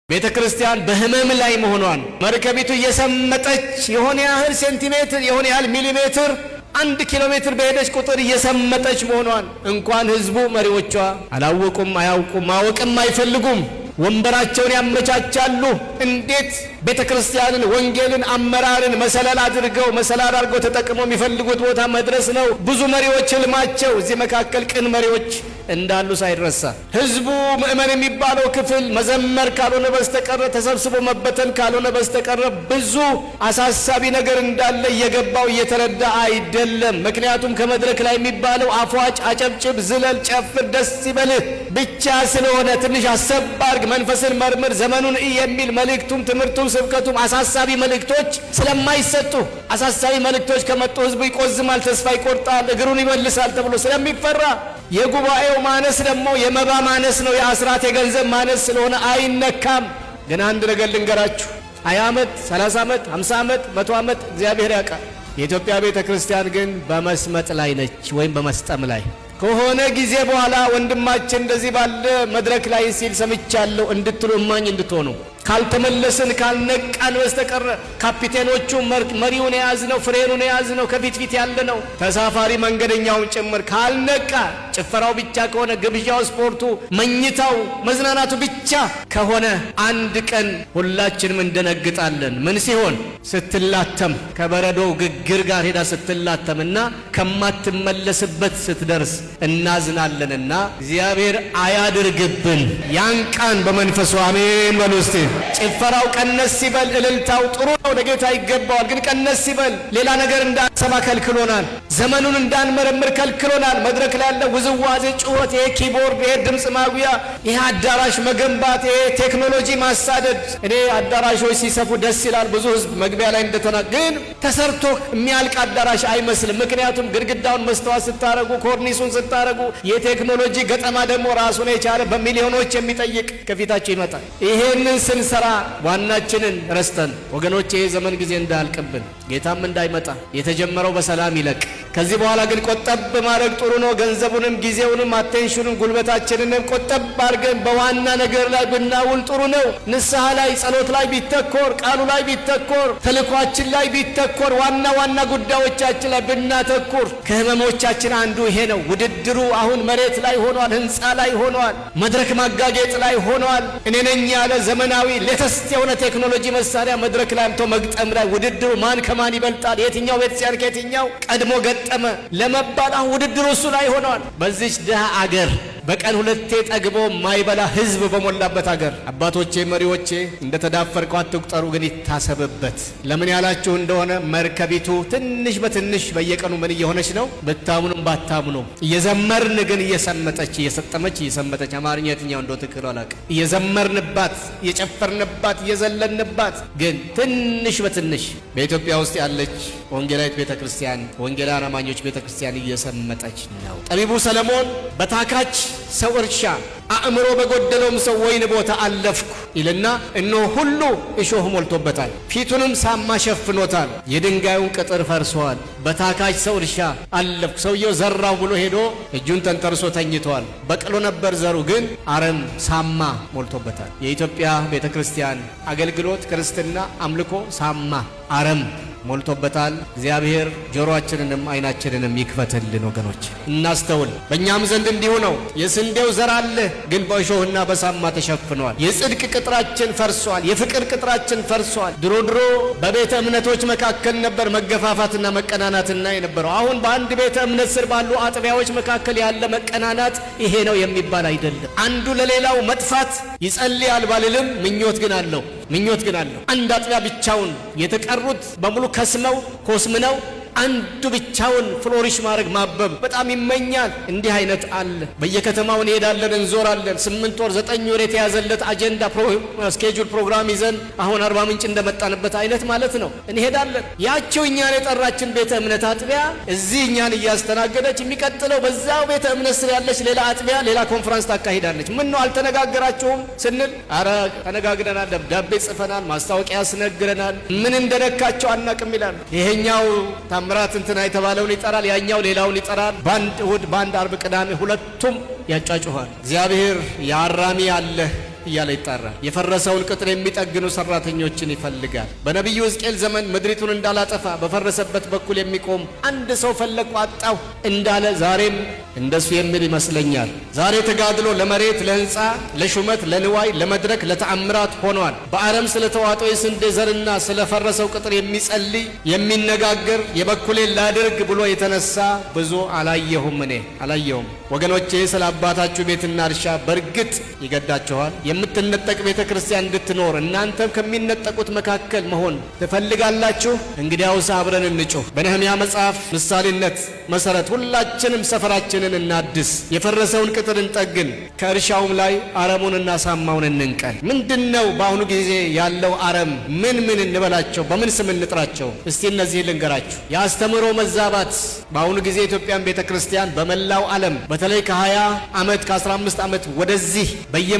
ቤተክርስቲያን በህመም ላይ መሆኗን መርከቢቱ እየሰመጠች የሆነ ያህል ሴንቲሜትር የሆነ ያህል ሚሊሜትር 1 ኪሎ ሜትር በሄደች ቁጥር እየሰመጠች መሆኗን እንኳን ህዝቡ መሪዎቿ አላወቁም፣ አያውቁም፣ ማወቅም አይፈልጉም። ወንበራቸውን ያመቻቻሉ። እንዴት ቤተክርስቲያንን፣ ወንጌልን፣ አመራርን መሰላል አድርገው ተጠቅመው የሚፈልጉት ቦታ መድረስ ነው ብዙ መሪዎች ህልማቸው። እዚህ መካከል ቅን መሪዎች እንዳሉ ሳይረሳ ህዝቡ ምእመን የሚባለው ክፍል መዘመር ካልሆነ በስተቀር ተሰብስቦ መበተን ካልሆነ በስተቀር ብዙ አሳሳቢ ነገር እንዳለ እየገባው እየተረዳ አይደለም። ምክንያቱም ከመድረክ ላይ የሚባለው አፏጭ፣ አጨብጭብ፣ ዝለል፣ ጨፍር፣ ደስ ይበልህ ብቻ ስለሆነ ትንሽ አሰባርግ፣ መንፈስን መርምር፣ ዘመኑን የሚል መልእክቱም ትምህርቱም ስብከቱም አሳሳቢ መልእክቶች ስለማይሰጡ አሳሳቢ መልእክቶች ከመጡ ህዝቡ ይቆዝማል፣ ተስፋ ይቆርጣል፣ እግሩን ይመልሳል ተብሎ ስለሚፈራ የጉባኤው ማነስ ደግሞ የመባ ማነስ ነው፣ የአስራት የገንዘብ ማነስ ስለሆነ አይነካም። ግን አንድ ነገር ልንገራችሁ፣ 20 ዓመት 30 ዓመት 50 ዓመት 100 ዓመት እግዚአብሔር ያውቃል። የኢትዮጵያ ቤተ ክርስቲያን ግን በመስመጥ ላይ ነች፣ ወይም በመስጠም ላይ ከሆነ ጊዜ በኋላ ወንድማችን እንደዚህ ባለ መድረክ ላይ ሲል ሰምቻለሁ እንድትሉ እማኝ እንድትሆኑ ካልተመለስን ካልነቃን በስተቀር ካፒቴኖቹ መሪውን የያዝነው ፍሬኑን የያዝነው ከፊት ያለነው ተሳፋሪ መንገደኛውን ጭምር ካልነቃ ጭፈራው ብቻ ከሆነ ግብዣው፣ ስፖርቱ፣ መኝታው፣ መዝናናቱ ብቻ ከሆነ አንድ ቀን ሁላችንም እንደነግጣለን። ምን ሲሆን ስትላተም ከበረዶው ግግር ጋር ሄዳ ስትላተምና ከማትመለስበት ስትደርስ እናዝናለንና እግዚአብሔር አያድርግብን። ያንቃን በመንፈሱ አሜን በሉ እስቲ። ጭፈራው ቀነስ ሲበል እልልታው ጥሩ ነው፣ ለጌታ ይገባዋል። ግን ቀነስ ሲበል ሌላ ነገር እንዳንሰማ ከልክሎናል። ዘመኑን እንዳንመረምር ከልክሎናል። መድረክ ላይ ያለ ውዝዋዜ፣ ጩኸት፣ ይሄ ኪቦርድ፣ ይሄ ድምፅ ማጉያ፣ ይሄ አዳራሽ መገንባት፣ ይሄ ቴክኖሎጂ ማሳደድ። እኔ አዳራሾች ሲሰፉ ደስ ይላል። ብዙ ህዝብ መግቢያ ላይ ግን ተሰርቶ የሚያልቅ አዳራሽ አይመስልም። ምክንያቱም ግድግዳውን መስተዋት ስታረጉ፣ ኮርኒሱን ስታረጉ፣ የቴክኖሎጂ ገጠማ ደግሞ ራሱን የቻለ በሚሊዮኖች የሚጠይቅ ከፊታቸው ይመጣል። ይሄንን ስንሰራ ዋናችንን ረስተን ወገኖቼ የዘመን ጊዜ እንዳያልቅብን ጌታም እንዳይመጣ የተጀመረው በሰላም ይለቅ። ከዚህ በኋላ ግን ቆጠብ ማድረግ ጥሩ ነው። ገንዘቡንም ጊዜውንም አቴንሽኑን ጉልበታችንንም ቆጠብ አድርገን በዋና ነገር ላይ ብናውል ጥሩ ነው። ንስሐ ላይ ጸሎት ላይ ቢተኮር፣ ቃሉ ላይ ቢተኮር፣ ተልኳችን ላይ ቢተኮር፣ ዋና ጉዳዮቻችን ላይ ብናተኩር። ከህመሞቻችን አንዱ ይሄ ነው። ውድድሩ አሁን መሬት ላይ ሆኗል፣ ህንፃ ላይ ሆኗል፣ መድረክ ማጋጌጥ ላይ ሆኗል። እኔ ነኝ ያለ ዘመናዊ ሌተስት የሆነ ቴክኖሎጂ መሳሪያ መድረክ ላይ አምጥቶ መግጠም ላይ ውድድሩ ማን ከማን ይበልጣል፣ የትኛው ቤተክርስቲያን ከየትኛው ቀድሞ ገጠመ ለመባል አሁን ውድድሩ እሱ ላይ ሆኗል። በዚች ድሃ አገር በቀን 2 ጠግቦ ማይበላ ህዝብ በሞላበት አገር አባቶቼ መሪዎቼ እንደተዳፈርከው አትቁጠሩ፣ ግን ይታሰብበት። ለምን ያላችሁ እንደሆነ መርከቢቱ ትንሽ በትንሽ በየቀኑ ምን እየሆነች ነው? ብታምኑም ባታምኑ እየዘመርን ግን እየሰመጠች እየሰመጠች አማርኛ የትኛው እንደው ትክክል አላውቅም። እየዘመርንባት እየጨፈርንባት እየዘለንባት ግን ትንሽ በትንሽ በኢትዮጵያ ውስጥ ያለች ወንጌላዊት ቤተክርስቲያን ወንጌላውያን አማኞች ቤተክርስቲያን እየሰመጠች ነው። ጠቢቡ ሰለሞን በታካች ሰው እርሻ አእምሮ በጎደለውም ሰው ወይን ቦታ አለፍኩ ይልና እነሆ ሁሉ እሾህ ሞልቶበታል፣ ፊቱንም ሳማ ሸፍኖታል፣ የድንጋዩን ቅጥር ፈርሷል። በታካች ሰው እርሻ አለፍኩ። ሰውየው ዘራው ብሎ ሄዶ እጁን ተንተርሶ ተኝቷል። በቅሎ ነበር ዘሩ፣ ግን አረም ሳማ ሞልቶበታል። የኢትዮጵያ ቤተክርስቲያን አገልግሎት፣ ክርስትና፣ አምልኮ ሳማ አረም ሞልቶበታል። እግዚአብሔር ጆሮአችንንም አይናችንንም ይክፈትልን። ወገኖች እናስተውል። በእኛም ዘንድ እንዲሁ ነው። የስንዴው ዘር አለ፣ ግን በእሾህና በሳማ ተሸፍኗል። የጽድቅ ቅጥራችን ፈርሷል። የፍቅር ቅጥራችን ፈርሷል። ድሮ በቤተ እምነቶች መካከል ነበር መገፋፋትና መቀናናትና የነበረው። አሁን በአንድ ቤተ እምነት ስር ባሉ አጥቢያዎች መካከል ያለ መቀናናት ይሄ ነው የሚባል አይደለም። አንዱ ለሌላው መጥፋት ይጸልያል ባልልም ምኞት ግን አለው። አንድ አጥቢያ ብቻውን የተቀሩት በሙሉ ከስመው ኮስምነው አንዱ ብቻውን ፍሎሪሽ ማድረግ ማበብ በጣም ይመኛል። እንዲህ አይነት አለ። በየከተማው እንሄዳለን፣ እንዞራለን። 8 ወር 9 ወር የተያዘለት አጀንዳ ስኬጁል ፕሮግራም ይዘን አሁን 40 ምንጭ እንደመጣንበት አይነት ማለት ነው እንሄዳለን። ያቸው እኛን የጠራችን ቤተ እምነት አጥቢያ እዚህ እኛን እያስተናገደች የሚቀጥለው በዛው ቤተ እምነት ስር ያለች ሌላ አጥቢያ ሌላ ኮንፈረንስ ታካሂዳለች። ምን ነው አልተነጋገራችሁም ስንል አረ ተነጋግረናል፣ ደብዳቤ ጽፈናል፣ ማስታወቂያ ያስነግረናል፣ ምን እንደነካቸው አናቅም ይላል። ይሄኛው ምራት እንትና የተባለውን ይጠራል፣ ያኛው ሌላውን ይጠራል። ባንድ እሁድ፣ ባንድ አርብ፣ ቅዳሜ ሁለቱም ያጫጩኋል። እግዚአብሔር ያራሚ አለ እያለ ይጣራል። የፈረሰውን ቅጥር የሚጠግኑ ሰራተኞችን ይፈልጋል። በነቢዩ ሕዝቅኤል ዘመን ምድሪቱን እንዳላጠፋ በፈረሰበት በኩል የሚቆም አንድ ሰው ፈለግኩ አጣሁ እንዳለ ዛሬም እንደሱ የሚል ይመስለኛል። ዛሬ ተጋድሎ ለመሬት፣ ለህንፃ፣ ለሹመት፣ ለንዋይ፣ ለመድረክ፣ ለተአምራት ሆኗል። በአረም ስለተዋጠው የስንዴ ዘርና ስለፈረሰው ቅጥር የሚጸልይ የሚነጋገር የበኩሌን ላድርግ ብሎ የተነሳ ብዙ አላየሁም። እኔ አላየሁም። ወገኖቼ ስለ አባታችሁ ቤትና እርሻ በእርግጥ ይገዳችኋል። የምትነጠቅ ቤተ ክርስቲያን እንድትኖር እናንተም ከሚነጠቁት መካከል መሆን ትፈልጋላችሁ? እንግዲያውስ አብረን እንጩህ። በነህምያ መጽሐፍ ምሳሌነት መሰረት ሁላችንም ሰፈራችንን እናድስ፣ የፈረሰውን ቅጥር እንጠግን፣ ከእርሻውም ላይ አረሙንና ሳማውን እንንቀል። ምንድነው በአሁኑ ጊዜ ያለው አረም? ምን እንበላቸው? በምን ስም እንጥራቸው? እስቲ እነዚህ ልንገራችሁ። የአስተምህሮ መዛባት በአሁኑ ጊዜ ኢትዮጵያን ቤተ ክርስቲያን በመላው ዓለም በተለይ ከ20 ዓመት ከ15 ዓመት ወደዚህ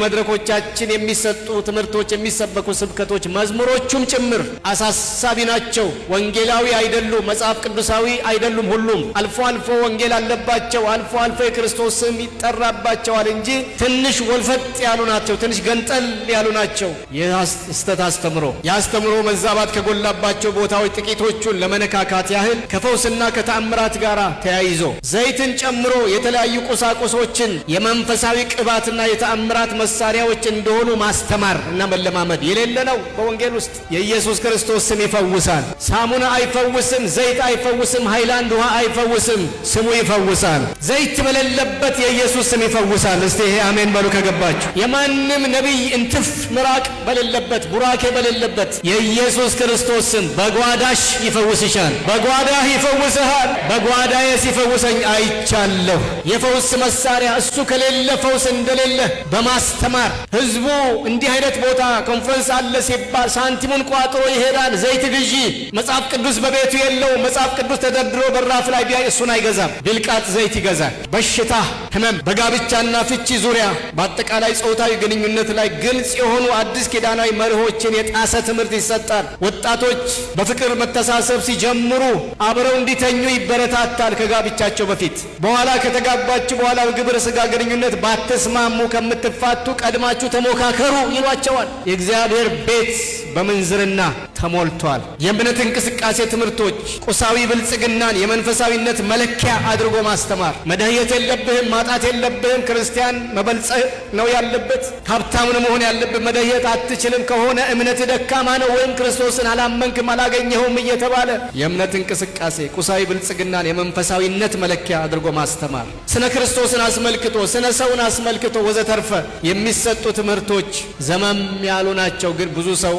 በየመድረኮቻችን የሚሰጡ ትምህርቶች፣ የሚሰበኩ ስብከቶች፣ መዝሙሮቹም ጭምር አሳሳቢ ናቸው። ወንጌላዊ አይደሉም፣ መጽሐፍ ቅዱሳዊ አይደሉም። ሁሉም አልፎ አልፎ ወንጌል አለባቸው፣ አልፎ አልፎ የክርስቶስ ስም ይጠራባቸዋል እንጂ ትንሽ ወልፈጥ ያሉ ናቸው፣ ትንሽ ገንጠል ያሉ ናቸው። ይህ ስተት አስተምሮ የአስተምሮ መዛባት ከጎላባቸው ቦታዎች ጥቂቶቹን ለመነካካት ያህል ከፈውስና ከተአምራት ጋር ተያይዞ ዘይትን ጨምሮ የተለያዩ ቁሳቁሶችን የመንፈሳዊ ቅባትና የተአምራት መሳሪያዎች እንደሆኑ ማስተማር እና መለማመድ የሌለ ነው። በወንጌል ውስጥ የኢየሱስ ክርስቶስ ስም ይፈውሳል። ሳሙና አይፈውስም፣ ዘይት አይፈውስም፣ ሃይላንድ ውሃ አይፈውስም፣ ስሙ ይፈውሳል። ዘይት በሌለበት የኢየሱስ ስም ይፈውሳል። እስቲ ይሄ አሜን በሉ ከገባችሁ። የማንም ነቢይ እንትፍ ምራቅ በሌለበት ቡራኬ በሌለበት የኢየሱስ ክርስቶስ ስም በጓዳሽ ይፈውስሻል፣ በጓዳህ ይፈውስሃል። በጓዳዬ ሲፈውሰኝ አይቻለሁ። የፈውስ መሳሪያ እሱ ከሌለ ፈውስ እንደሌለ በማስተማር ህዝቡ እንዲህ አይነት ቦታ ኮንፈረንስ አለ ሲባል ሳንቲሙን ቋጥሮ ይሄዳል። ዘይት ግዢ፣ መጽሐፍ ቅዱስ በቤቱ የለው፣ መጽሐፍ ቅዱስ ተደርድሮ በራፍ ላይ ቢያይ እሱን አይገዛም፣ ብልቃጥ ዘይት ይገዛል። በሽታ፣ ህመም፣ በጋብቻና ፍቺ ዙሪያ በአጠቃላይ ጾታዊ ግንኙነት ላይ ግልጽ የሆኑ አዲስ ኪዳናዊ መርሆችን የጣሰ ትምህርት ይሰጣል። ወጣቶች በፍቅር መተሳሰብ ሲጀምሩ አብረው እንዲተኙ ይበረታታል ከጋብቻቸው በፊት። በኋላ ከተጋባችሁ በኋላ በግብረ ሥጋ ግንኙነት ባትስማሙ ከምትፋቱ ቀድማችሁ ተሞካከሩ ይሏቸዋል። የእግዚአብሔር ቤት በምንዝርና ተሞልቷል። የእምነት እንቅስቃሴ ትምህርቶች ቁሳዊ ብልጽግናን የመንፈሳዊነት መለኪያ አድርጎ ማስተማር። መደህየት የለብህም፣ ማጣት የለብህም፣ ክርስቲያን መበልጸግ ነው ያለበት። ሀብታምን መሆን ያለብህ መደህየት አትችልም ከሆነ እምነት ደካማ ነው ወይም ክርስቶስን አላመንክም አላገኘኸውም እየተባለ የእምነት እንቅስቃሴ ቁሳዊ ብልጽግናን የመንፈሳዊነት መለኪያ አድርጎ ማስተማር። ስነ ክርስቶስን አስመልክቶ ስነ ሰውን አስመልክቶ ወዘተርፈ የሚሰጡ ትምህርቶች ዘመም ያሉ ናቸው፣ ግን ብዙ ሰው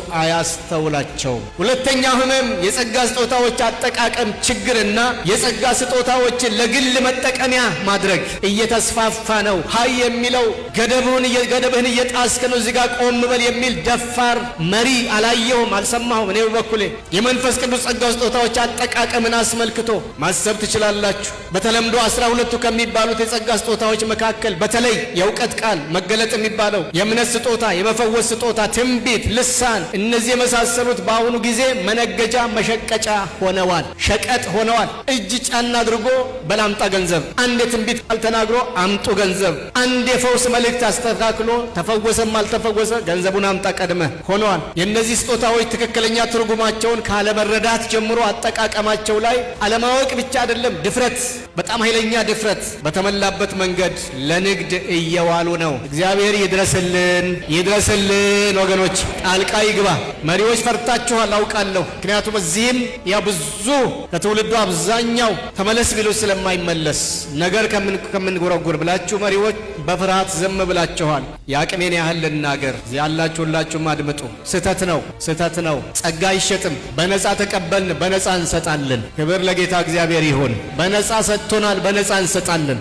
አያስተውላቸው። ሁለተኛ ህመም የጸጋ ስጦታዎች አጠቃቀም ችግርና የጸጋ ስጦታዎችን ለግል መጠቀሚያ ማድረግ እየተስፋፋ ነው። ሀይ የሚለው ገደብህን እየጣስክ ነው፣ እዚህ ጋር ቆም በል የሚል ደፋር መሪ አላየሁም፣ አልሰማሁም። እኔ በበኩሌ የመንፈስ ቅዱስ ጸጋ ስጦታዎች አጠቃቀምን አስመልክቶ ማሰብ ትችላላችሁ። በተለምዶ 12ቱ ከሚባሉት የጸጋ ስጦታዎች መካከል በተለይ የእውቀት ቃል መገለጥ የሚባለው፣ የእምነት ስጦታ፣ የመፈወስ ስጦታ፣ ትንቢት፣ ልሳን፣ እነዚህ የመሳሰሉት በአሁኑ ጊዜ መነገጃ መሸቀጫ ሆነዋል፣ ሸቀጥ ሆነዋል። እጅ ጫና አድርጎ በላምጣ ገንዘብ፣ አንድ የትንቢት ቃል ተናግሮ አምጡ ገንዘብ፣ አንድ የፈውስ መልእክት አስተካክሎ ተፈወሰም አልተፈወሰ ገንዘቡን አምጣ ቀድመ ሆነዋል። የእነዚህ ስጦታዎች ትክክለኛ ትርጉማቸውን ካለመረዳት ጀምሮ አጠቃቀማቸው ላይ አለማወቅ ብቻ አይደለም፣ ድፍረት፣ በጣም ኃይለኛ ድፍረት በተመላበት መንገድ ለንግድ እየዋሉ ነው። እግዚአብሔር ይድረስልን ወገኖች፣ ጣልቃ ይግባ። መሪዎች ፈርታችኋል አውቃለሁ። ምክንያቱም እዚህም ያ ብዙ ከትውልዱ አብዛኛው ተመለስ ቢሉ ስለማይመለስ ነገር ከምንጎረጉር ብላችሁ መሪዎች በፍርሃት ዝም ብላችኋል። የአቅሜን ያህል ልናገር። ያላችሁ ሁላችሁም አድምጡ። ስህተት ነው። ጸጋ አይሸጥም። በነፃ ተቀበልን፣ በነፃ እንሰጣለን። ክብር ለጌታ እግዚአብሔር ይሁን። በነፃ ሰጥቶናል፣ በነፃ እንሰጣለን።